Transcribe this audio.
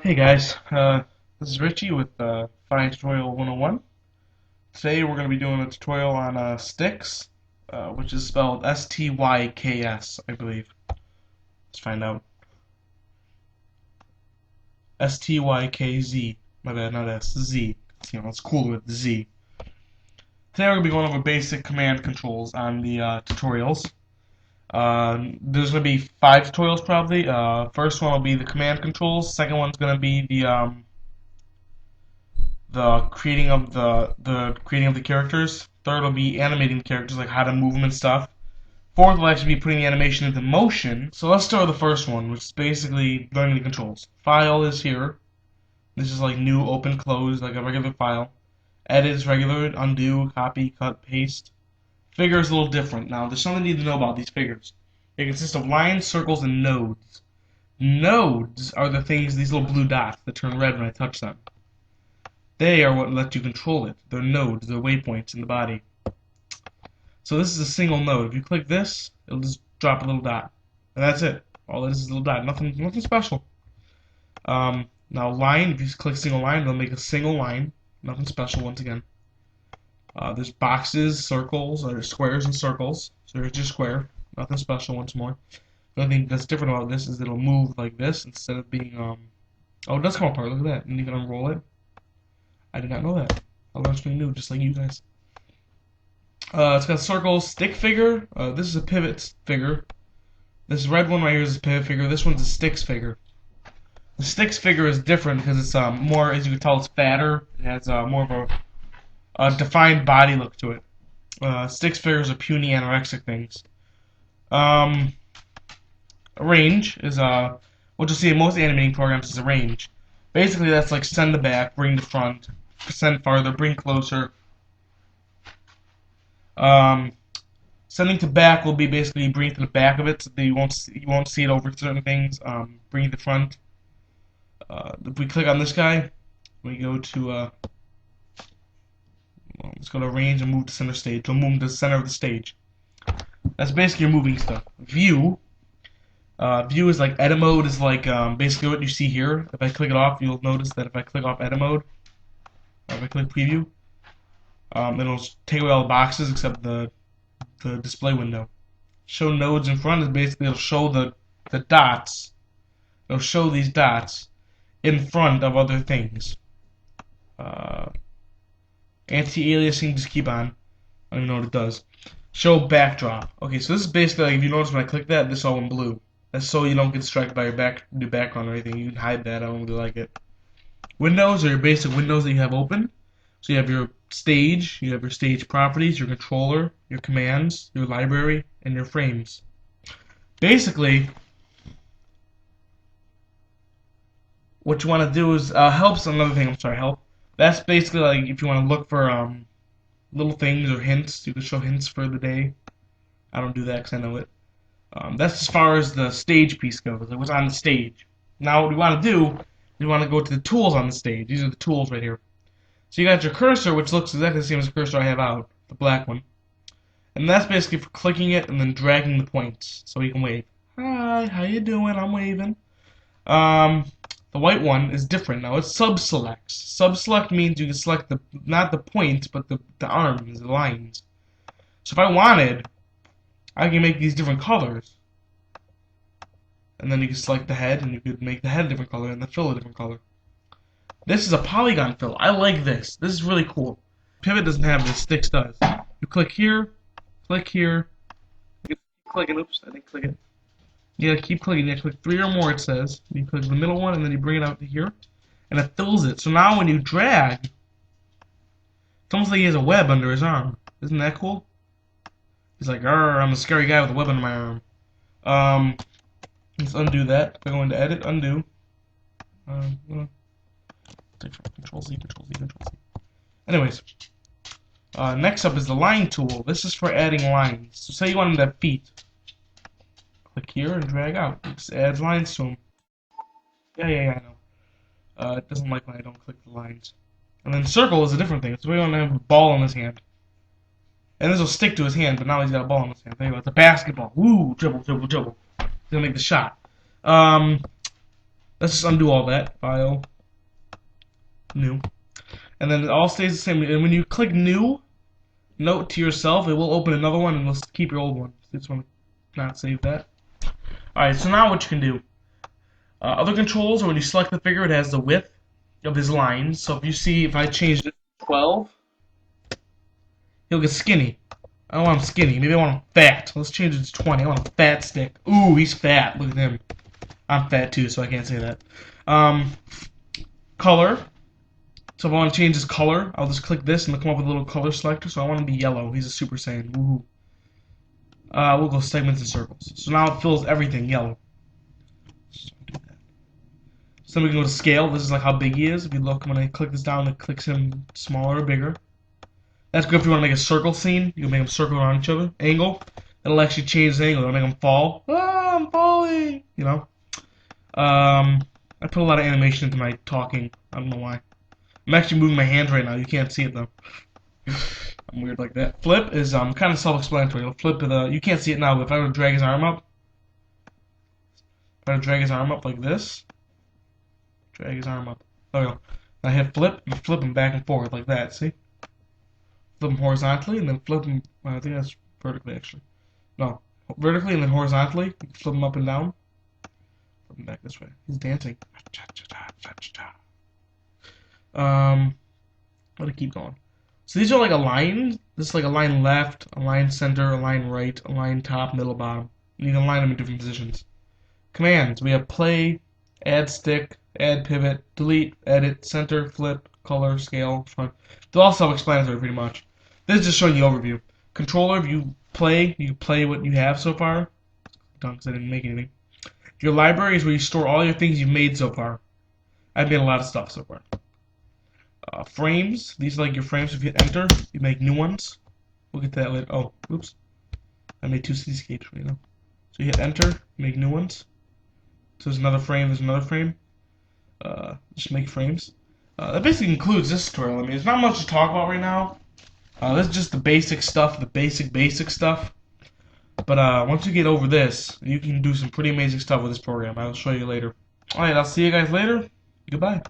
Hey guys, this is Richie with Fine Tutorial 101. Today we're going to be doing a tutorial on Stykz, which is spelled S-T-Y-K-S, I believe. Let's find out. S-T-Y-K-Z. My bad, not S, Z. It's cool with Z. Today we're going to be going over basic command controls on the tutorials. There's going to be 5 tutorials probably. First one will be the command controls. Second one's going to be the creating of the characters. Third will be animating the characters, like how to move them and stuff. Fourth will actually be putting the animation into motion. So let's start with the first one, which is basically learning the controls. File is here. This is like new, open, close, like a regular file. Edit is regular, undo, copy, cut, paste. Figure is a little different. Now, there's something you need to know about these figures. They consist of lines, circles, and nodes. Nodes are the things, these little blue dots that turn red when I touch them. They are what let you control it. They're nodes, they're waypoints in the body. So this is a single node. If you click this, it'll just drop a little dot. And that's it. All it is a little dot. Nothing special. Now line, if you click single line, it'll make a single line. Nothing special once again. There's boxes, circles, or squares and circles. So there's just square. Nothing special once more. The only thing that's different about this is it'll move like this instead of being oh, it does come apart, look at that. And you can unroll it. I did not know that. I learned something new, just like you guys. It's got circles, stick figure. This is a pivot figure. This red one right here is a pivot figure. This one's a Stykz figure. The Stykz figure is different because it's more, as you can tell, it's fatter. It has more of a defined body look to it. Stykz figures are puny anorexic things. A range is what you'll see in most animating programs is a range. Basically, that's like send to back, bring to front, send farther, bring closer. Sending to back will be basically bring to the back of it, so that you won't see it over certain things. Bring it to front. If we click on this guy, we go to let's go to range and move to center stage. We'll move to the center of the stage. That's basically your moving stuff. View. View is like edit mode is like basically what you see here. If I click it off, you'll notice that if I click off edit mode, or if I click preview, it'll take away all the boxes except the display window. Show nodes in front is basically it'll show the dots. It'll show these dots in front of other things. Anti-aliasing, just keep on. I don't even know what it does. Show backdrop. Okay, so this is basically like if you notice when I click that, this all in blue. That's so you don't get distracted by your new background or anything. You can hide that. I don't really like it. Windows are your basic windows that you have open. So you have your stage, you have your stage properties, your controller, your commands, your library, and your frames. Basically, what you want to do is help's another thing. I'm sorry, help. That's basically like if you want to look for little things or hints. You can show hints for the day. I don't do that because I know it. That's as far as the stage piece goes, like what's on the stage. Now what we want to do is we want to go to the tools on the stage. These are the tools right here. So you got your cursor, which looks exactly the same as the cursor I have out, the black one. And that's basically for clicking it and then dragging the points so you can wave. Hi, how you doing? I'm waving. The white one is different. Now it's sub-selects. Sub-select means you can select not the points, but the arms, the lines. So if I wanted, I can make these different colors. And then you can select the head, and you could make the head a different color, and the fill a different color. This is a polygon fill. I like this. This is really cool. Pivot doesn't have this. Stykz does. You click here, click here. You keep clicking. Oops, I didn't click it. You gotta keep clicking. You gotta click 3 or more, it says. You click the middle one, and then you bring it out to here. And it fills it. So now when you drag, it's almost like he has a web under his arm. Isn't that cool? He's like, "Arr, I'm a scary guy with a web under my arm." Let's undo that. If I go into edit, undo. Control Z, Control Z, Control Z. Anyways, next up is the line tool. This is for adding lines. So say you want him to have feet. Click here and drag out. It just adds lines to him. Yeah, I know. It doesn't like when I don't click the lines. And then circle is a different thing. So we want to have a ball in his hand. And this will stick to his hand, but now he's got a ball in his hand. There you go. It's a basketball. Woo! Dribble, dribble, dribble. He's gonna make the shot. Let's just undo all that. File, new. And then it all stays the same. And when you click new, note to yourself, it will open another one and we'll keep your old one. So you just want to not save that. Alright, so now what you can do. Other controls are when you select the figure, it has the width of his lines. So if you see, if I change it to 12, he'll get skinny. I don't want him skinny. Maybe I want him fat. Let's change it to 20. I want a fat stick. Ooh, he's fat. Look at him. I'm fat too, so I can't say that. Color. So if I want to change his color, I'll just click this and it'll come up with a little color selector. So I want him to be yellow. He's a Super Saiyan. Woohoo. We'll go segments and circles. So now it fills everything yellow. So do that. So then we can go to scale. This is like how big he is. If you look, when I click this down, it clicks him smaller or bigger. That's good if you want to make a circle scene. You can make them circle around each other. Angle. It'll actually change the angle. It'll make them fall. Ah, I'm falling. You know. I put a lot of animation into my talking. I don't know why. I'm actually moving my hands right now. You can't see it though. I'm weird like that. Flip is kind of self-explanatory. I'll flip it. You can't see it now, but if I were to drag his arm up, like this, drag his arm up. There we go. I hit flip and flip him back and forth like that. See? Flip him horizontally and then flip him. Well, I think that's vertically actually. No, vertically and then horizontally. You can flip him up and down. Flip him back this way. He's dancing. Let it keep going. So these are like a line. This is like a line left, a line center, a line right, a line top, middle, bottom. You can line them in different positions. Commands. We have play, add stick, add pivot, delete, edit, center, flip, color, scale, front. They're all self-explanatory pretty much. This is just showing you overview. Controller, if you play what you have so far. Done because I didn't make anything. Your library is where you store all your things you've made so far. I've made a lot of stuff so far. Frames. These are like your frames. If you hit enter, you make new ones. We'll get to that later. Oh, oops. I made two cityscapes right now. So you hit enter, make new ones. So there's another frame, there's another frame. Just make frames. That basically includes this tutorial. I mean, there's not much to talk about right now. This is just the basic stuff, the basic stuff. But once you get over this, you can do some pretty amazing stuff with this program. I'll show you later. Alright, I'll see you guys later. Goodbye.